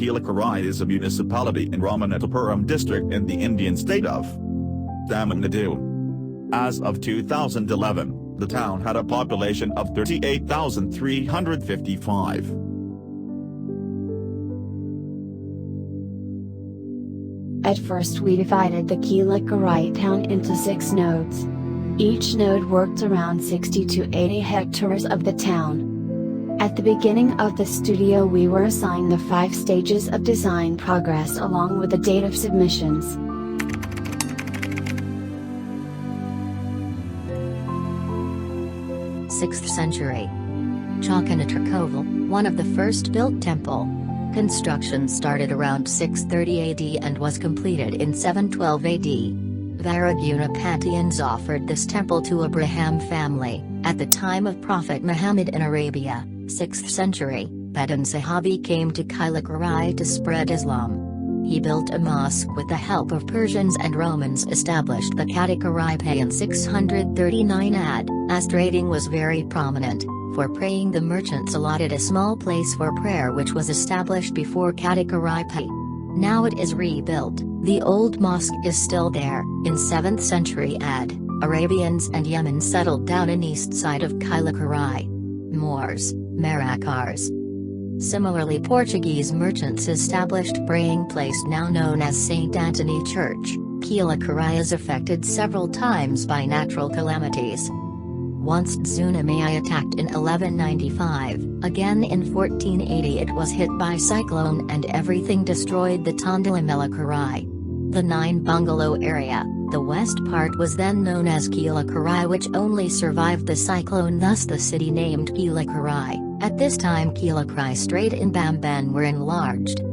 Kilakarai is a municipality in Ramanathapuram district in the Indian state of Tamil Nadu. As of 2011, the town had a population of 38,355. At first we divided the Kilakarai town into 6 nodes. Each node worked around 60 to 80 hectares of the town. At the beginning of the studio we were assigned the 5 stages of design progress along with the date of submissions. Sixth century. Chakanatarkoval, one of the first built temple. Construction started around 630 AD and was completed in 712 AD. Varagunapatians offered this temple to Abraham family, at the time of Prophet Muhammad in Arabia, 6th century. Bedouin Sahabi came to Kilakarai to spread Islam. He built a mosque with the help of Persians and Romans, established the Kilakarai Pay in 639 AD, as trading was very prominent. For praying the merchants allotted a small place for prayer which was established before Kilakarai Pay. Now it is rebuilt. The old mosque is still there. In 7th century AD, Arabians and Yemen settled down in east side of Kilakarai. Moors, Maracars. Similarly, Portuguese merchants established praying place now known as St. Anthony Church. Kilakarai is affected several times by natural calamities. Once tsunami attacked in 1195, again in 1480 it was hit by cyclone and everything destroyed the Tondalamellakarai. The 9 bungalow area, the west part was then known as Kilakarai, which only survived the cyclone, thus the city named Kilakarai. At this time Kilakarai Strait in Bamban were enlarged.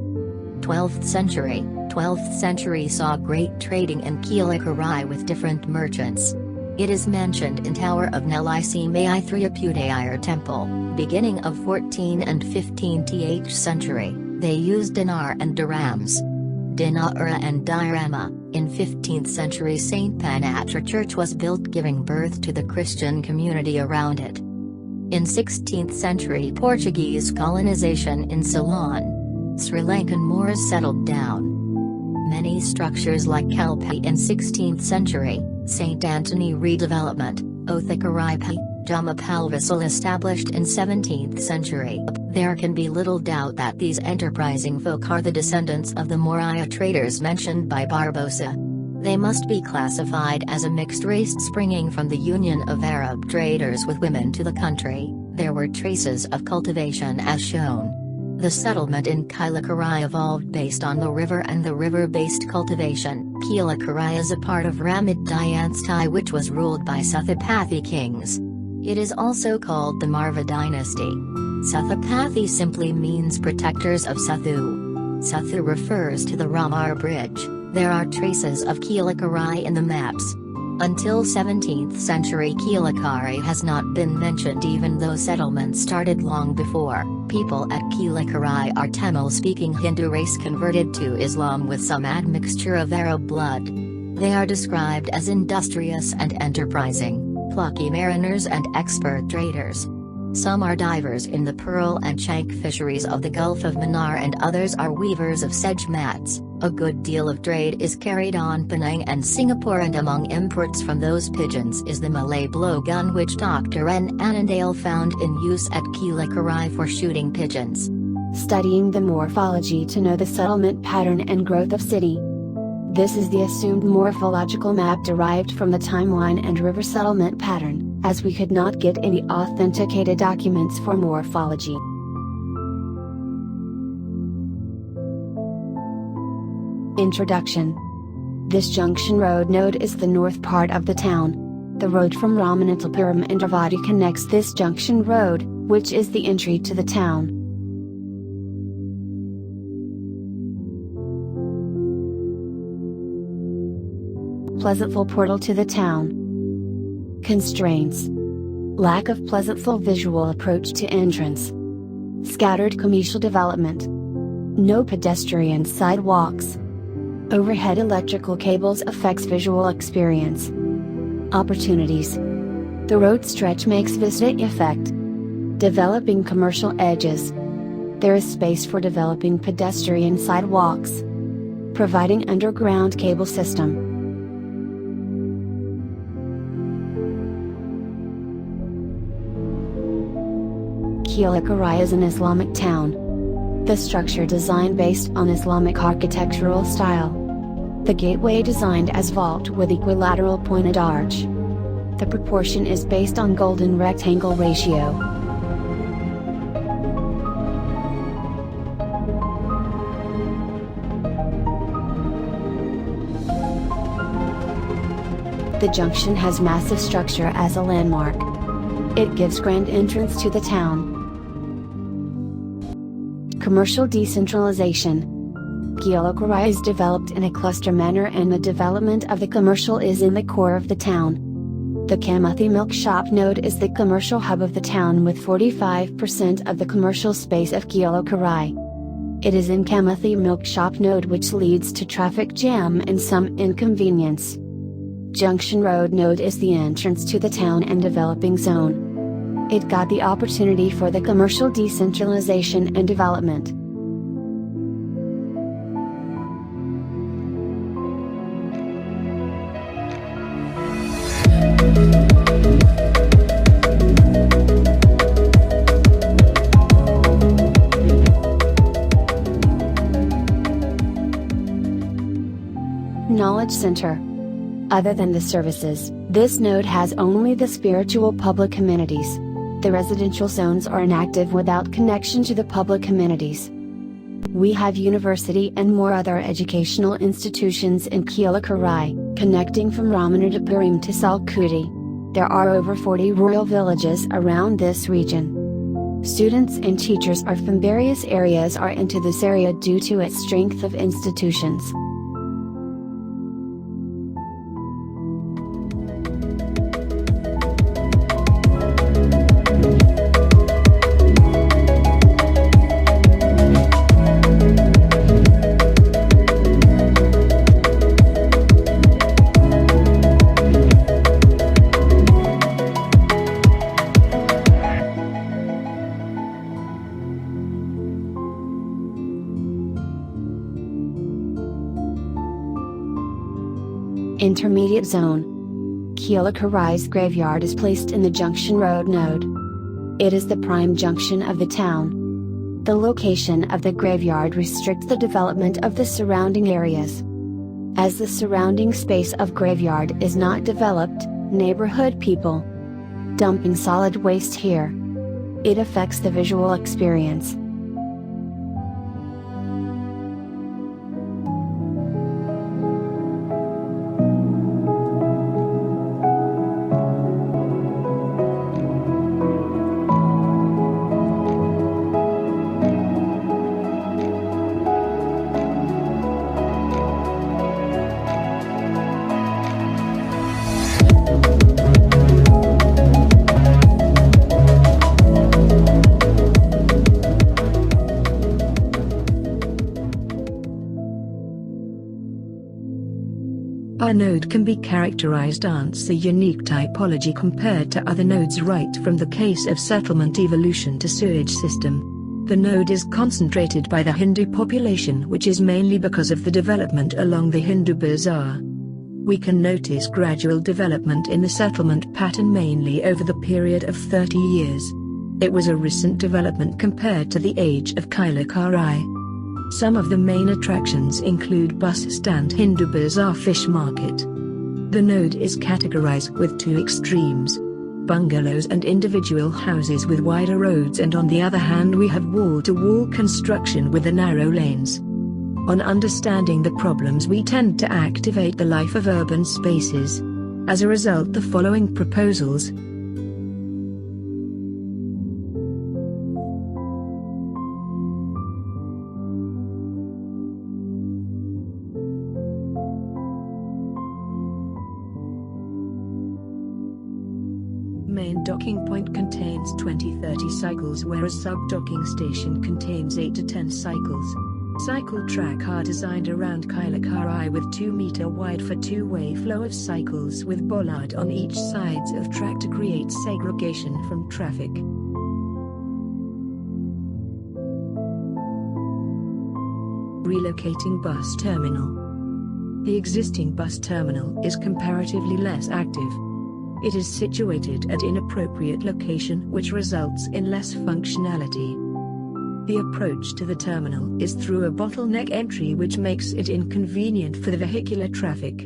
12th century. 12th century saw great trading in Kilakarai with different merchants. It is mentioned in Tower of Nelisi Mai Thriapudayar Temple, beginning of 14 and 15th century, they used dinar and dirhams. Dinara and dirama. In 15th century St. Panatra Church was built, giving birth to the Christian community around it. In 16th century Portuguese colonization in Ceylon. Sri Lankan Moors settled down. Many structures like Kalpi in 16th century, St. Anthony redevelopment, Othakarai Jamapalvasil established in 17th century. There can be little doubt that these enterprising folk are the descendants of the Moria traders mentioned by Barbosa. They must be classified as a mixed race springing from the union of Arab traders with women to the country. There were traces of cultivation as shown. The settlement in Kilakarai evolved based on the river and the river-based cultivation. Kilakarai is a part of Ramid dynasty which was ruled by Sathapathi kings. It is also called the Marva dynasty. Sathapathi simply means protectors of Sathu. Sathu refers to the Ramar bridge. There are traces of Kilakarai in the maps. Until 17th century Kilakarai has not been mentioned, even though settlement started long before. People at Kilakarai are Tamil-speaking Hindu race converted to Islam with some admixture of Arab blood. They are described as industrious and enterprising, plucky mariners and expert traders. Some are divers in the pearl and shank fisheries of the Gulf of Mannar, and others are weavers of sedge mats. A good deal of trade is carried on Penang and Singapore, and among imports from those pigeons is the Malay blowgun which Dr. N. Annandale found in use at Kilakarai for shooting pigeons. Studying the morphology to know the settlement pattern and growth of city. This is the assumed morphological map derived from the timeline and river settlement pattern, as we could not get any authenticated documents for morphology. Introduction. This junction road node is the north part of the town. The road from Ramanathapuram and Avadi connects this junction road, which is the entry to the town. Pleasantville portal to the town. Constraints. Lack of Pleasantville visual approach to entrance. Scattered commercial development. No pedestrian sidewalks. Overhead electrical cables affects visual experience. Opportunities. The road stretch makes vista effect. Developing commercial edges. There is space for developing pedestrian sidewalks, providing underground cable system. Kilakarai is an Islamic town. The structure designed based on Islamic architectural style. The gateway designed as vault with equilateral pointed arch. The proportion is based on golden rectangle ratio. The junction has massive structure as a landmark. It gives grand entrance to the town. Commercial decentralization. Kilakarai is developed in a cluster manner and the development of the commercial is in the core of the town. The Kamathi Milk Shop node is the commercial hub of the town with 45% of the commercial space of Kilakarai. It is in Kamathi Milk Shop node which leads to traffic jam and some inconvenience. Junction Road node is the entrance to the town and developing zone. It got the opportunity for the commercial decentralization and development. Knowledge Center. Other than the services, this node has only the spiritual public amenities. The residential zones are inactive without connection to the public amenities. We have university and more other educational institutions in Kilakarai, connecting from Ramanadapuram to Salkudi. There are over 40 rural villages around this region. Students and teachers are from various areas are into this area due to its strength of institutions. Intermediate Zone. Kilakarai's graveyard is placed in the Junction Road node. It is the prime junction of the town. The location of the graveyard restricts the development of the surrounding areas. As the surrounding space of graveyard is not developed, neighborhood people dumping solid waste here. It affects the visual experience. Our node can be characterized as a unique typology compared to other nodes right from the case of settlement evolution to sewage system. The node is concentrated by the Hindu population, which is mainly because of the development along the Hindu Bazaar. We can notice gradual development in the settlement pattern mainly over the period of 30 years. It was a recent development compared to the age of Kilakarai. Some of the main attractions include bus stand, Hindu Bazaar, fish market. The node is categorized with two extremes: bungalows and individual houses with wider roads, and on the other hand we have wall-to-wall construction with the narrow lanes. On understanding the problems we tend to activate the life of urban spaces. As a result, the following proposals main docking point contains 20-30 cycles, whereas sub-docking station contains 8 to 10 cycles. Cycle track are designed around Kilakarai with 2 meter wide for two-way flow of cycles with bollard on each sides of track to create segregation from traffic. locating bus terminal. The existing bus terminal is comparatively less active. It is situated at inappropriate location, which results in less functionality. The approach to the terminal is through a bottleneck entry, which makes it inconvenient for the vehicular traffic.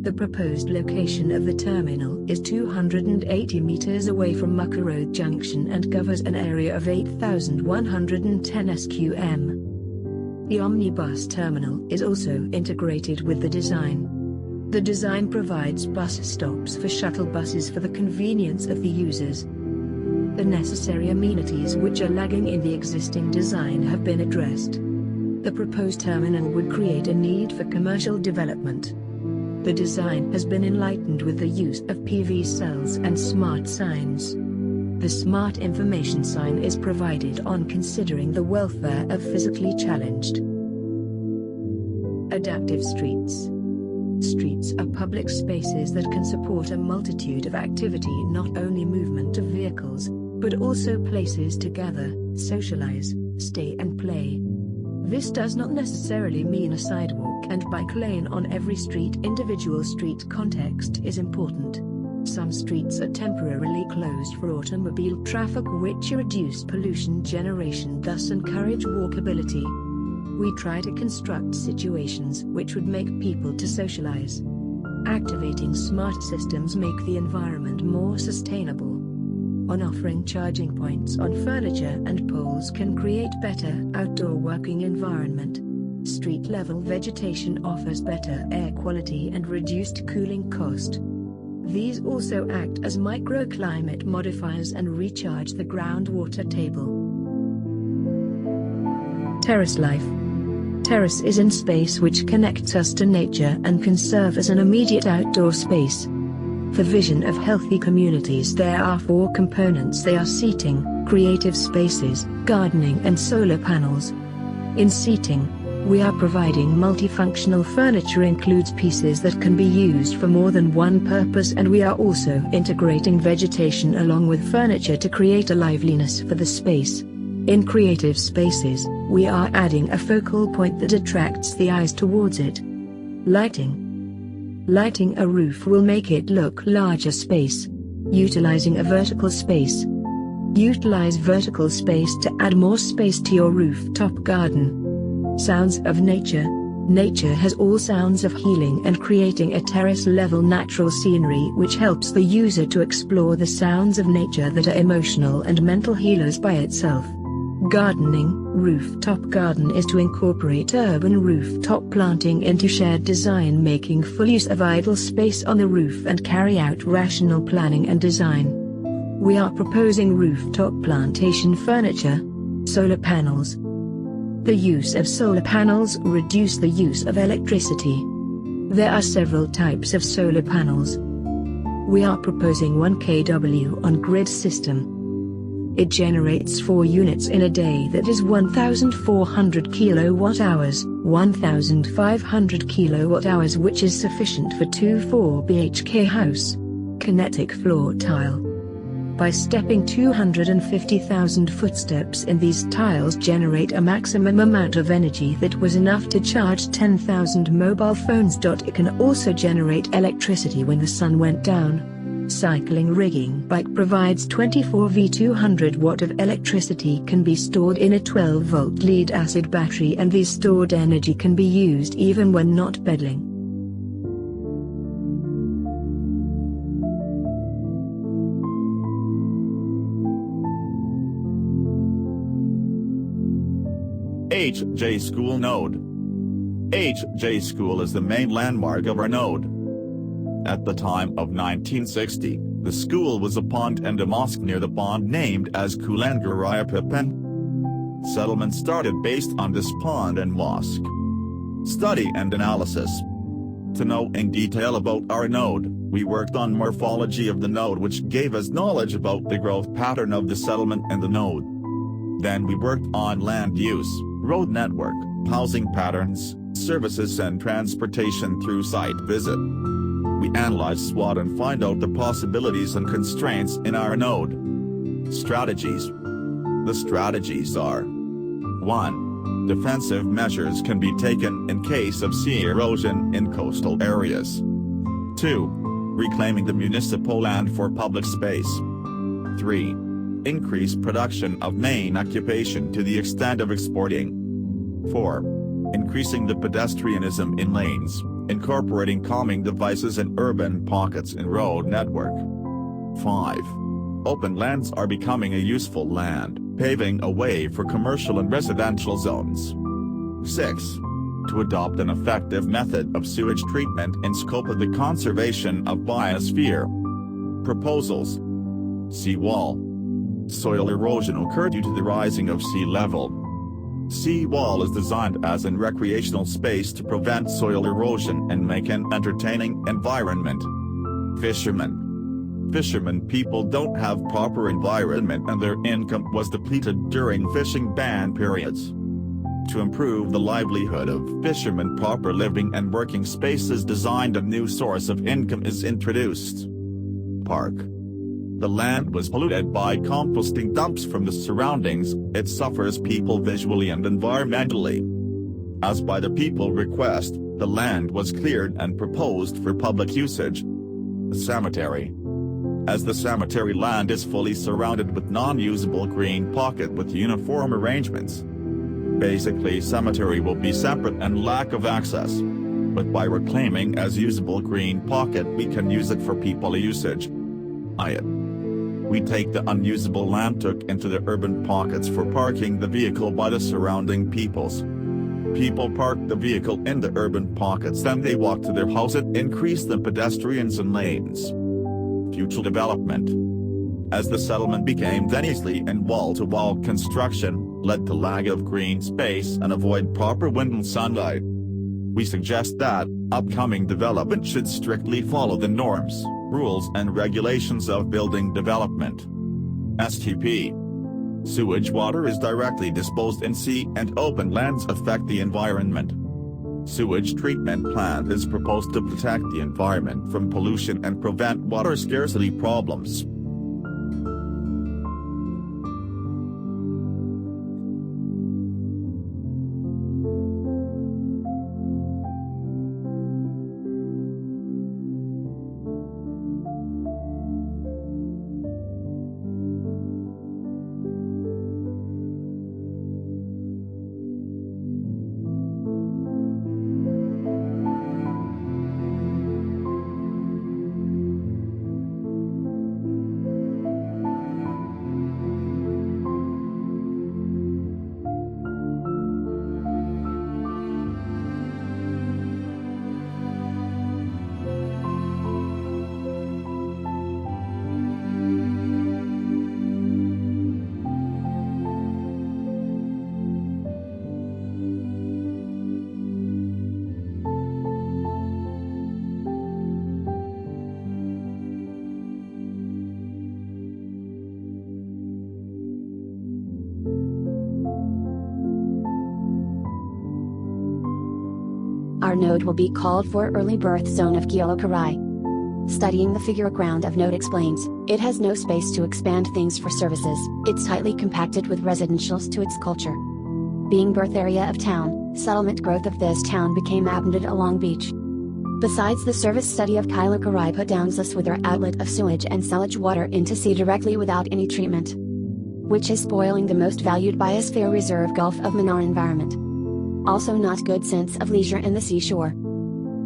The proposed location of the terminal is 280 meters away from MUKKU Road Junction and covers an area of 8,110 sqm. The omnibus terminal is also integrated with the design. The design provides bus stops for shuttle buses for the convenience of the users. The necessary amenities which are lagging in the existing design have been addressed. The proposed terminal would create a need for commercial development. The design has been enlightened with the use of PV cells and smart signs. The smart information sign is provided on considering the welfare of physically challenged. Adaptive streets. Streets are public spaces that can support a multitude of activity, not only movement of vehicles, but also places to gather, socialize, stay and play. This does not necessarily mean a sidewalk and bike lane on every street. Individual street context is important. Some streets are temporarily closed for automobile traffic, which reduce pollution generation, thus encourage walkability. We try to construct situations which would make people to socialize. Activating smart systems make the environment more sustainable. On offering charging points on furniture and poles can create better outdoor working environment. Street level vegetation offers better air quality and reduced cooling cost. These also act as microclimate modifiers and recharge the groundwater table. Terrace life. Terrace is in space which connects us to nature and can serve as an immediate outdoor space. For vision of healthy communities, there are 4 components. They are seating, creative spaces, gardening and solar panels. In seating, we are providing multifunctional furniture, includes pieces that can be used for more than one purpose, and we are also integrating vegetation along with furniture to create a liveliness for the space. In creative spaces, we are adding a focal point that attracts the eyes towards it. Lighting. Lighting a roof will make it look larger space. Utilizing a vertical space. Utilize vertical space to add more space to your rooftop garden. Sounds of nature. Nature has all sounds of healing and creating a terrace-level natural scenery which helps the user to explore the sounds of nature that are emotional and mental healers by itself. Gardening. Rooftop garden is to incorporate urban rooftop planting into shared design, making full use of idle space on the roof and carry out rational planning and design. We are proposing rooftop plantation furniture. Solar panels. The use of solar panels reduce the use of electricity. There are several types of solar panels. We are proposing 1 kW on-grid system. It generates 4 units in a day, that is 1,400 kilowatt-hours, 1,500 kilowatt-hours, which is sufficient for 2 4 BHK house. Kinetic floor tile. By stepping 250,000 footsteps in these tiles generate a maximum amount of energy that was enough to charge 10,000 mobile phones. It can also generate electricity when the sun went down. Cycling rigging bike provides 24 V 200 watt of electricity, can be stored in a 12-volt lead-acid battery, and the stored energy can be used even when not pedaling. HJ School Node. HJ School is the main landmark of our node. At the time of 1960, the school was a pond and a mosque near the pond named as Kilakarai Town. Settlement started based on this pond and mosque. Study and analysis. To know in detail about our node, we worked on morphology of the node, which gave us knowledge about the growth pattern of the settlement and the node. Then we worked on land use, road network, housing patterns, services and transportation through site visit. We analyze SWOT and find out the possibilities and constraints in our node. Strategies. The strategies are: 1. Defensive measures can be taken in case of sea erosion in coastal areas. 2. Reclaiming the municipal land for public space. 3. Increase production of main occupation to the extent of exporting. 4. Increasing the pedestrianism in lanes, incorporating calming devices in urban pockets in road network. 5. Open lands are becoming a useful land, paving a way for commercial and residential zones. 6. To adopt an effective method of sewage treatment in scope of the conservation of biosphere. Proposals. Seawall. Soil erosion occurred due to the rising of sea level. Seawall is designed as an recreational space to prevent soil erosion and make an entertaining environment. Fishermen. Fishermen people don't have proper environment and their income was depleted during fishing ban periods. To improve the livelihood of fishermen, proper living and working spaces designed a new source of income is introduced. Park. The land was polluted by composting dumps from the surroundings, it suffers people visually and environmentally. As by the people request, the land was cleared and proposed for public usage. Cemetery. As the cemetery land is fully surrounded with non-usable green pocket with uniform arrangements. Basically cemetery will be separate and lack of access. But by reclaiming as usable green pocket we can use it for people usage. We take the unusable land took into the urban pockets for parking the vehicle by the surrounding peoples. People park the vehicle in the urban pockets, then they walk to their house. It increase the pedestrians and lanes. Future development. As the settlement became densely and wall-to-wall construction, led to lack of green space and avoid proper wind and sunlight. We suggest that upcoming development should strictly follow the norms, rules and regulations of building development. STP. Sewage water is directly disposed in sea and open lands affect the environment. Sewage treatment plant is proposed to protect the environment from pollution and prevent water scarcity problems. Our node will be called for early birth zone of Kilakarai. Studying the figure ground of node explains, it has no space to expand things for services, it's tightly compacted with residentials to its culture. Being birth area of town, settlement growth of this town became abundant along beach. Besides the service study of Kilakarai put downs us with their outlet of sewage and sewage water into sea directly without any treatment, which is spoiling the most valued biosphere reserve Gulf of Manaar environment. Also not good sense of leisure in the seashore.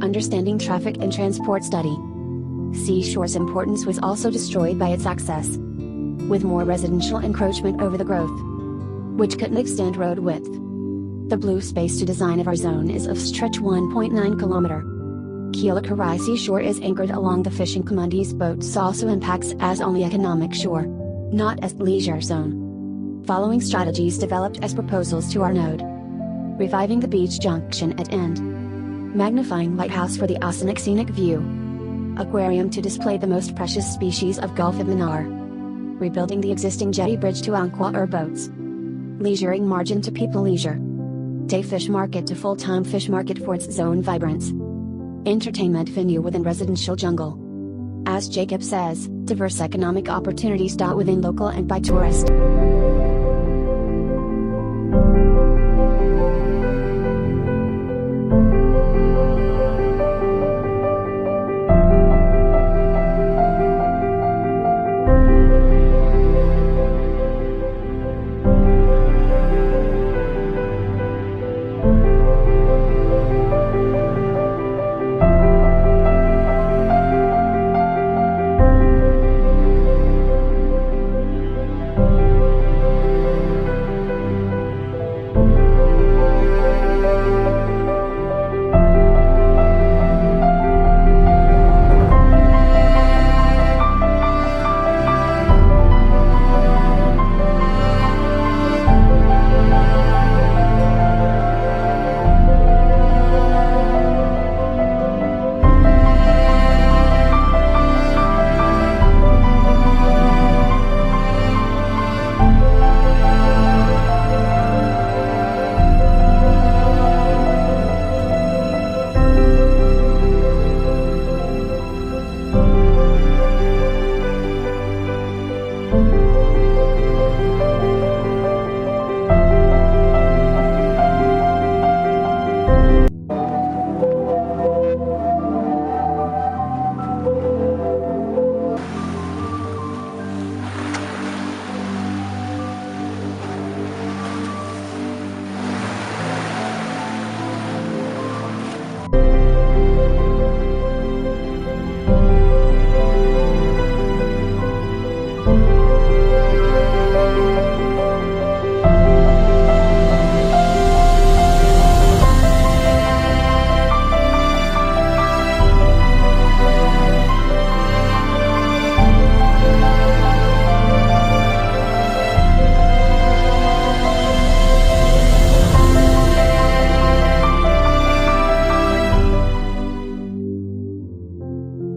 Understanding traffic and transport study. Seashore's importance was also destroyed by its access, with more residential encroachment over the growth, which couldn't extend road width. The blue space to design of our zone is of stretch 1.9 km. Kilakarai seashore is anchored along the fishing communities. Boats also impacts as only economic shore, not as leisure zone. Following strategies developed as proposals to our node. Reviving the beach junction at end. Magnifying lighthouse for the scenic view. Aquarium to display the most precious species of Gulf of Manaar. Rebuilding the existing jetty bridge to Anqua boats. Leisuring margin to people leisure. Day fish market to full-time fish market for its zone vibrance. Entertainment venue within residential jungle. As Jacob says, diverse economic opportunities within local and by tourist.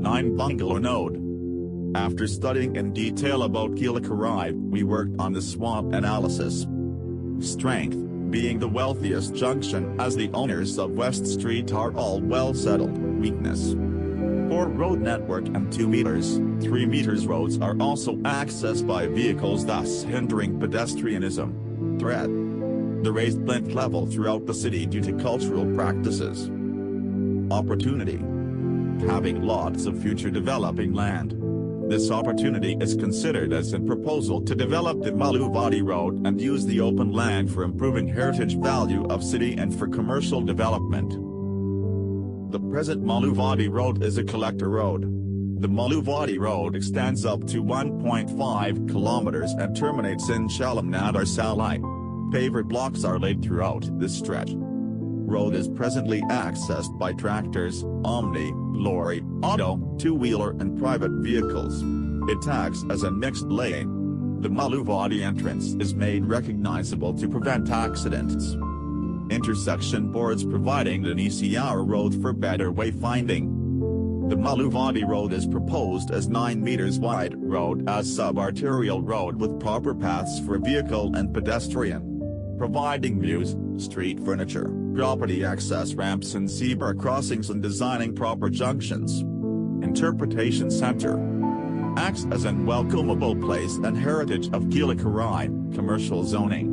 9 bungalow node. After studying in detail about Kilakarai, we worked on the SWOT analysis. Strength, being the wealthiest junction as the owners of West Street are all well settled. Weakness, poor road network and 2 meters, 3 meters roads are also accessed by vehicles, thus hindering pedestrianism. Threat, the raised plinth level throughout the city due to cultural practices. Opportunity, having lots of future developing land. This opportunity is considered as a proposal to develop the Maluvadi Road and use the open land for improving heritage value of city and for commercial development. The present Maluvadi Road is a collector road. The Maluvadi Road extends up to 1.5 kilometers and terminates in Shalamnadar Salai. Paver blocks are laid throughout this stretch. Road is presently accessed by tractors, omni, lorry, auto, two-wheeler and private vehicles. It acts as a mixed lane. The Maluvadi entrance is made recognizable to prevent accidents. Intersection boards providing an easy-hour road for better wayfinding. The Maluvadi Road is proposed as 9 meters wide road as sub-arterial road with proper paths for vehicle and pedestrian. Providing views, street furniture, property access ramps and zebra crossings and designing proper junctions. Interpretation Center acts as an welcomable place and heritage of Kilakarai, commercial zoning.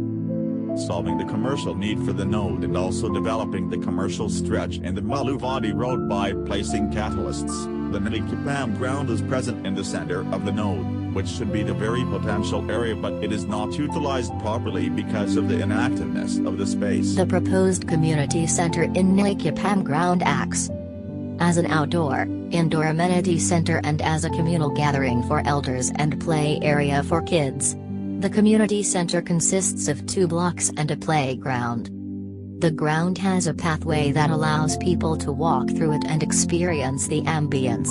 Solving the commercial need for the node and also developing the commercial stretch in the Maluvadi Road by placing catalysts. The Nilikipam ground is present in the center of the node, which should be the very potential area, but it is not utilized properly because of the inactiveness of the space. The proposed community center in Nilikipam ground acts as an outdoor, indoor amenity center and as a communal gathering for elders and play area for kids. The community center consists of 2 blocks and a playground. The ground has a pathway that allows people to walk through it and experience the ambience.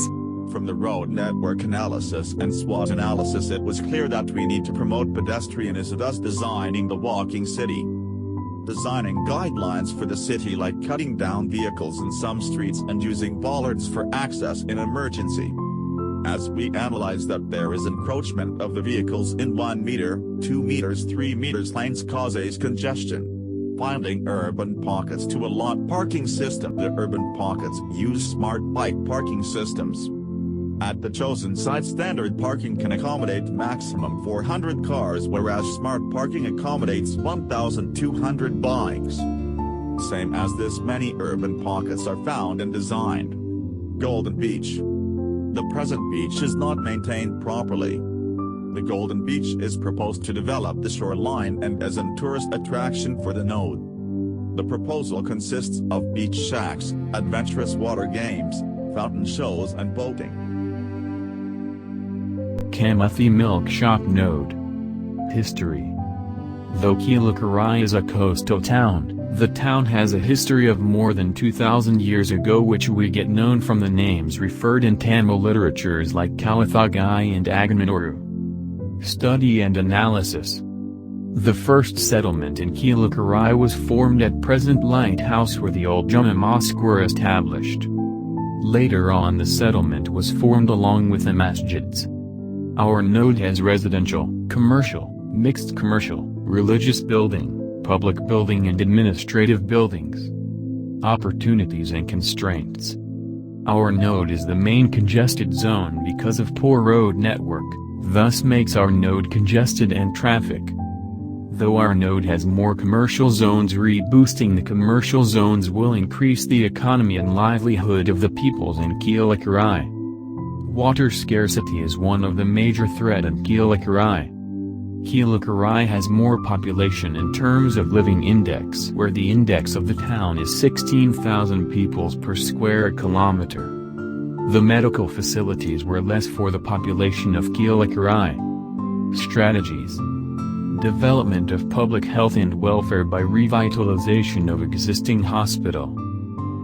From the road network analysis and SWOT analysis, it was clear that we need to promote pedestrianism, thus designing the walking city. Designing guidelines for the city like cutting down vehicles in some streets and using bollards for access in emergency. As we analyze that there is encroachment of the vehicles in 1 meter, 2 meters, 3 meters lanes causes congestion. Finding urban pockets to allot parking system. The urban pockets use smart bike parking systems. At the chosen site, standard parking can accommodate maximum 400 cars, whereas smart parking accommodates 1,200 bikes. Same as this, many urban pockets are found and designed. Golden Beach. The present beach is not maintained properly. The Golden Beach is proposed to develop the shoreline and as a tourist attraction for the node. The proposal consists of beach shacks, adventurous water games, fountain shows and boating. Kamathi Milk Shop Node. History. Though Kilakarai is a coastal town, the town has a history of more than 2,000 years ago, which we get known from the names referred in Tamil literatures like Kalathagai and Agaminoru. Study and analysis. The first settlement in Kilakarai was formed at present lighthouse where the old Juma mosque were established. Later on the settlement was formed along with the masjids. Our node has residential, commercial, mixed commercial, religious building, public building and administrative buildings. Opportunities and constraints. Our node is the main congested zone because of poor road network, thus makes our node congested and traffic. Though our node has more commercial zones, reboosting the commercial zones will increase the economy and livelihood of the peoples in Kilakarai. Water scarcity is one of the major threats in Kilakarai. Kilakarai has more population in terms of living index, where the index of the town is 16,000 peoples per square kilometer. The medical facilities were less for the population of Kilakarai. Strategies. Development of public health and welfare by revitalization of existing hospital.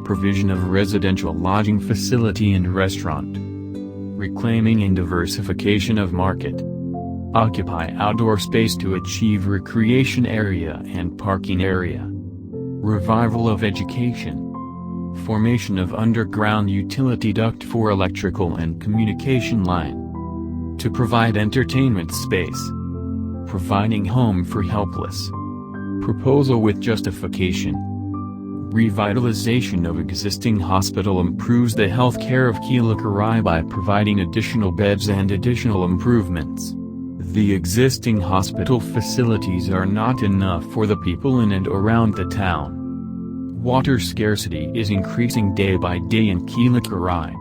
Provision of residential lodging facility and restaurant. Reclaiming and diversification of market. Occupy outdoor space to achieve recreation area and parking area. Revival of education. Formation of underground utility duct for electrical and communication line. To provide entertainment space. Providing home for helpless. Proposal with justification. Revitalization of existing hospital improves the health care of Kilakarai by providing additional beds and additional improvements. The existing hospital facilities are not enough for the people in and around the town. Water scarcity is increasing day by day in Kilakarai.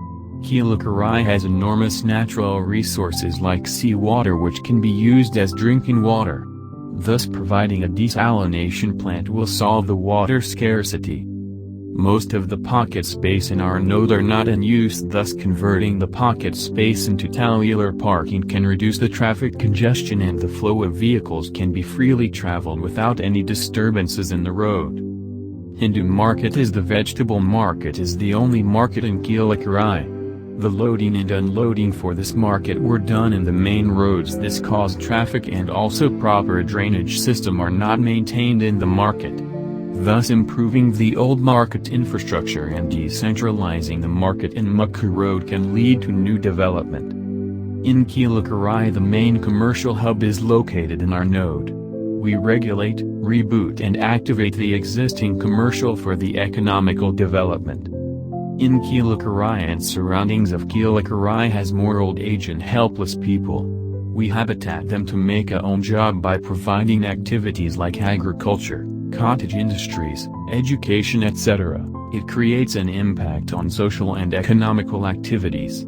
Kilakarai has enormous natural resources like seawater which can be used as drinking water. Thus providing a desalination plant will solve the water scarcity. Most of the pocket space in our node are not in use, thus converting the pocket space into cellular parking can reduce the traffic congestion and the flow of vehicles can be freely traveled without any disturbances in the road. Hindu market is the vegetable market is the only market in Kilakarai. The loading and unloading for this market were done in the main roads. This caused traffic and also proper drainage system are not maintained in the market. Thus improving the old market infrastructure and decentralizing the market in MUKKU road can lead to new development. In Kilakarai the main commercial hub is located in our node. We regulate, reboot and activate the existing commercial for the economical development. In Kilakarai and surroundings of Kilakarai has more old age and helpless people. We habitat them to make a own job by providing activities like agriculture, cottage industries, education etc. It creates an impact on social and economical activities.